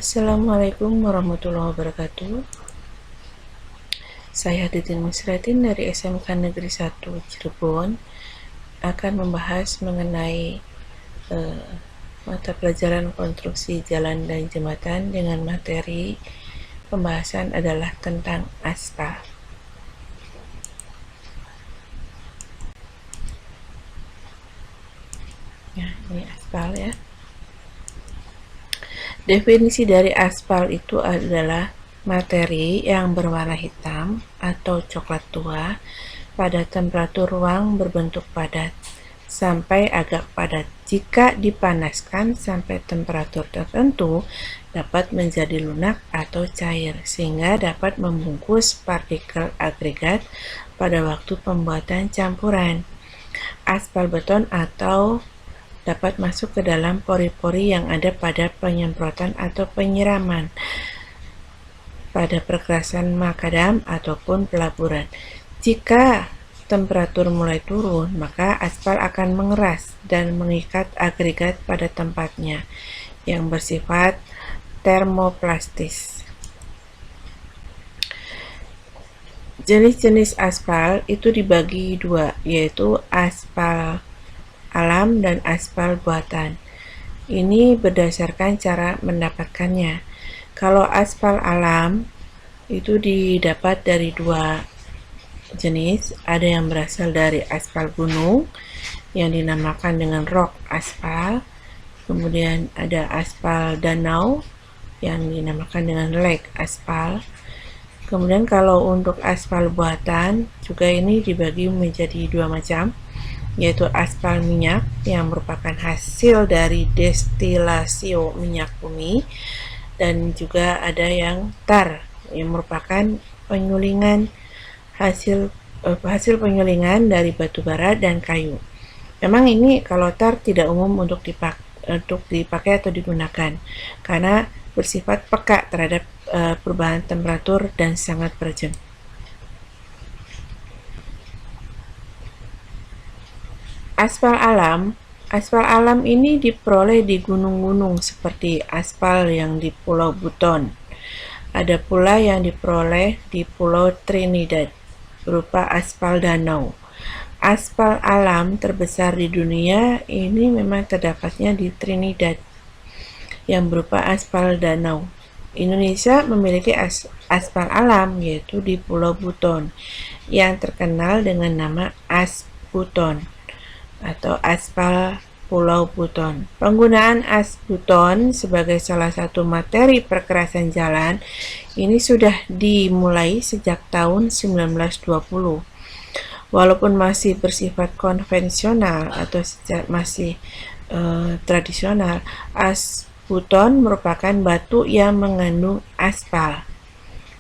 Assalamualaikum warahmatullahi wabarakatuh. Saya Titin Misratin dari SMK Negeri 1 Cirebon akan membahas mengenai mata pelajaran konstruksi jalan dan jembatan dengan materi pembahasan adalah tentang aspal. Ya, ini aspal ya. Definisi dari aspal itu adalah materi yang berwarna hitam atau coklat tua pada temperatur ruang berbentuk padat sampai agak padat. Jika dipanaskan sampai temperatur tertentu, dapat menjadi lunak atau cair, sehingga dapat membungkus partikel agregat pada waktu pembuatan campuran. Aspal beton atau dapat masuk ke dalam pori-pori yang ada pada penyemprotan atau penyiraman, pada perkerasan makadam ataupun pelaburan. Jika temperatur mulai turun, maka aspal akan mengeras dan mengikat agregat pada tempatnya yang bersifat termoplastis. Jenis-jenis aspal itu dibagi dua, yaitu aspal alam dan aspal buatan. Ini berdasarkan cara mendapatkannya. Kalau aspal alam itu didapat dari dua jenis, ada yang berasal dari aspal gunung yang dinamakan dengan rock aspal, kemudian ada aspal danau yang dinamakan dengan lake aspal. Kemudian kalau untuk aspal buatan juga ini dibagi menjadi dua macam, yaitu aspal minyak yang merupakan hasil dari destilasi minyak bumi, dan juga ada yang tar yang merupakan penyulingan hasil penyulingan dari batu bara dan kayu. Memang ini kalau tar tidak umum untuk dipakai atau digunakan karena bersifat peka terhadap perubahan temperatur dan sangat beracun. Aspal alam ini diperoleh di gunung-gunung seperti aspal yang di Pulau Buton. Ada pula yang diperoleh di Pulau Trinidad berupa aspal danau. Aspal alam terbesar di dunia ini memang terdapatnya di Trinidad yang berupa aspal danau. Indonesia memiliki aspal alam yaitu di Pulau Buton yang terkenal dengan nama Asbuton atau aspal Pulau Buton. Penggunaan asbuton sebagai salah satu materi perkerasan jalan ini sudah dimulai sejak tahun 1920. Walaupun masih bersifat konvensional atau masih tradisional, asbuton merupakan batu yang mengandung aspal.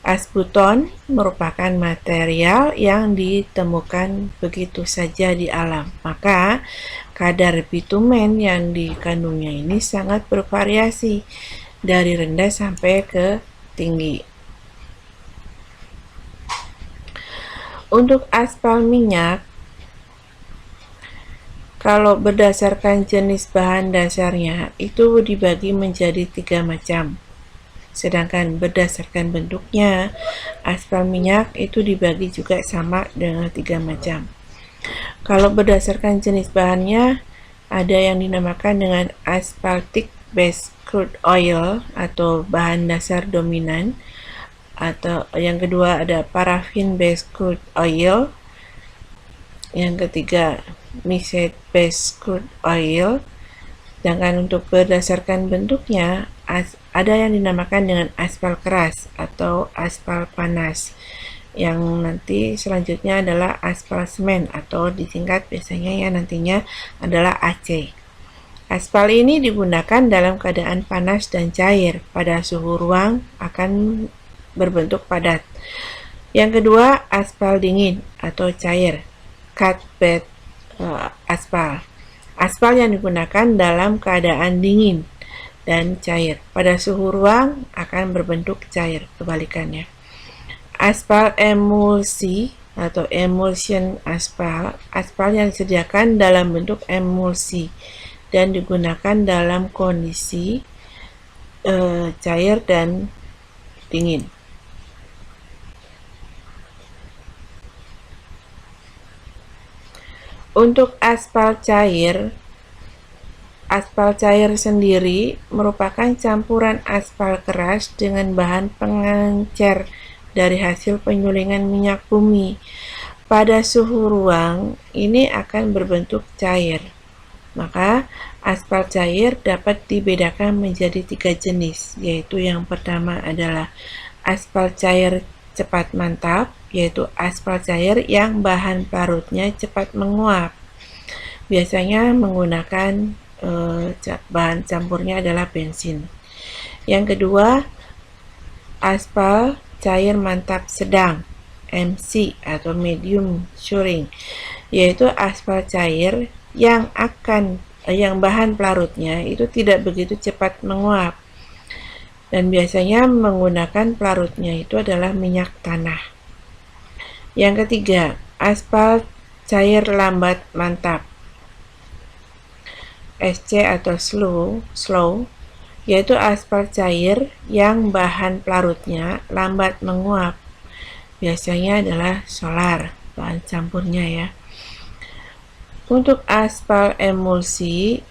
Asbuton merupakan material yang ditemukan begitu saja di alam, maka kadar bitumen yang dikandungnya ini sangat bervariasi dari rendah sampai ke tinggi. Untuk aspal minyak, kalau berdasarkan jenis bahan dasarnya itu dibagi menjadi 3 macam. Sedangkan berdasarkan bentuknya, aspal minyak itu dibagi juga sama dengan 3 macam. Kalau berdasarkan jenis bahannya, ada yang dinamakan dengan asphaltic base crude oil atau bahan dasar dominan, atau yang kedua ada paraffin base crude oil, yang ketiga mesite base crude oil. Sedangkan untuk berdasarkan bentuknya, ada yang dinamakan dengan aspal keras atau aspal panas, yang nanti selanjutnya adalah aspal semen atau disingkat biasanya ya nantinya adalah AC. Aspal ini digunakan dalam keadaan panas dan cair, pada suhu ruang akan berbentuk padat. Yang kedua, aspal dingin atau cair, cut bed aspal. Aspal yang digunakan dalam keadaan dingin dan cair, pada suhu ruang akan berbentuk cair, kebalikannya. Aspal emulsi atau emulsion aspal, aspal yang disediakan dalam bentuk emulsi dan digunakan dalam kondisi cair dan dingin. Untuk aspal cair sendiri merupakan campuran aspal keras dengan bahan pengencer dari hasil penyulingan minyak bumi. Pada suhu ruang, ini akan berbentuk cair. Maka, aspal cair dapat dibedakan menjadi 3 jenis, yaitu yang pertama adalah aspal cair cepat mantap, yaitu aspal cair yang bahan parutnya cepat menguap. Biasanya menggunakan bahan campurnya adalah bensin. Yang kedua, aspal cair mantap sedang, MC atau medium curing, yaitu aspal cair yang bahan pelarutnya itu tidak begitu cepat menguap, dan biasanya menggunakan pelarutnya itu adalah minyak tanah. Yang ketiga, aspal cair lambat mantap, SC atau slow, yaitu aspal cair yang bahan pelarutnya lambat menguap. Biasanya adalah solar, bahan campurnya ya. Untuk aspal emulsi,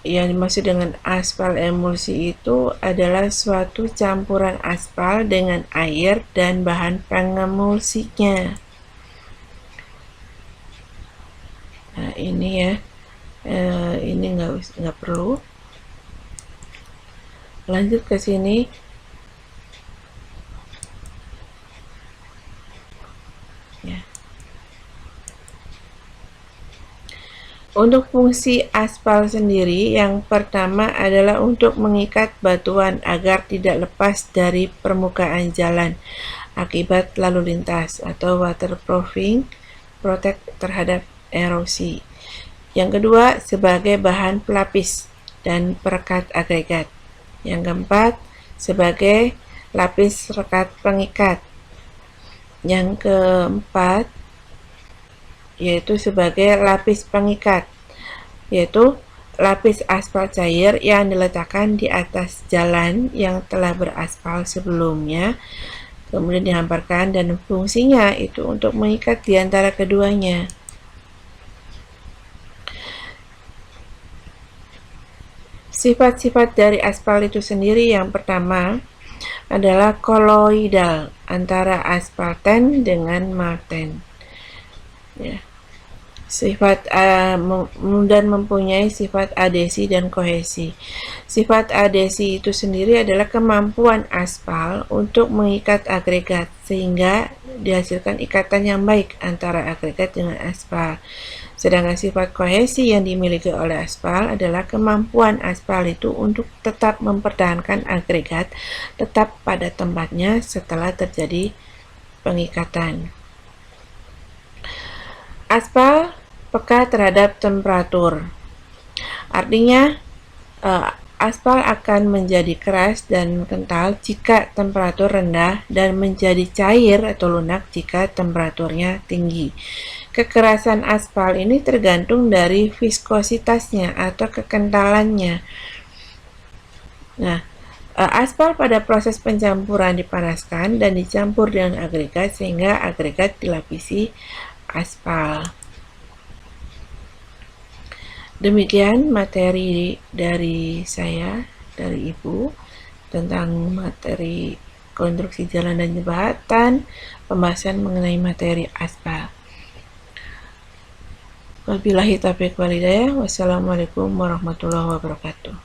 yang dimaksud dengan aspal emulsi itu adalah suatu campuran aspal dengan air dan bahan pengemulsinya. Nah, ini ya. Ini nggak perlu. Lanjut ke sini. Ya. Untuk fungsi aspal sendiri, yang pertama adalah untuk mengikat batuan agar tidak lepas dari permukaan jalan akibat lalu lintas, atau waterproofing, protect terhadap erosi. Yang kedua, sebagai bahan pelapis dan perekat agregat. Yang keempat, sebagai lapis rekat pengikat. Yang keempat, yaitu sebagai lapis pengikat, yaitu lapis aspal cair yang diletakkan di atas jalan yang telah beraspal sebelumnya, kemudian dihamparkan, dan fungsinya itu untuk mengikat di antara keduanya. Sifat-sifat dari aspal itu sendiri, yang pertama adalah koloidal antara aspalten dengan malten. Ya. Sifat dan mempunyai sifat adhesi dan kohesi. Sifat adhesi itu sendiri adalah kemampuan aspal untuk mengikat agregat sehingga dihasilkan ikatan yang baik antara agregat dengan aspal. Sedangkan sifat kohesi yang dimiliki oleh aspal adalah kemampuan aspal itu untuk tetap mempertahankan agregat tetap pada tempatnya setelah terjadi pengikatan. Aspal peka terhadap temperatur. Artinya, aspal akan menjadi keras dan kental jika temperatur rendah dan menjadi cair atau lunak jika temperaturnya tinggi. Kekerasan aspal ini tergantung dari viskositasnya atau kekentalannya. Nah, aspal pada proses pencampuran dipanaskan dan dicampur dengan agregat sehingga agregat dilapisi aspal. Demikian materi dari saya, dari Ibu, tentang materi konstruksi jalan dan jembatan, pembahasan mengenai materi aspal. Wabillahi taufiq wal hidayah. Wassalamualaikum warahmatullahi wabarakatuh.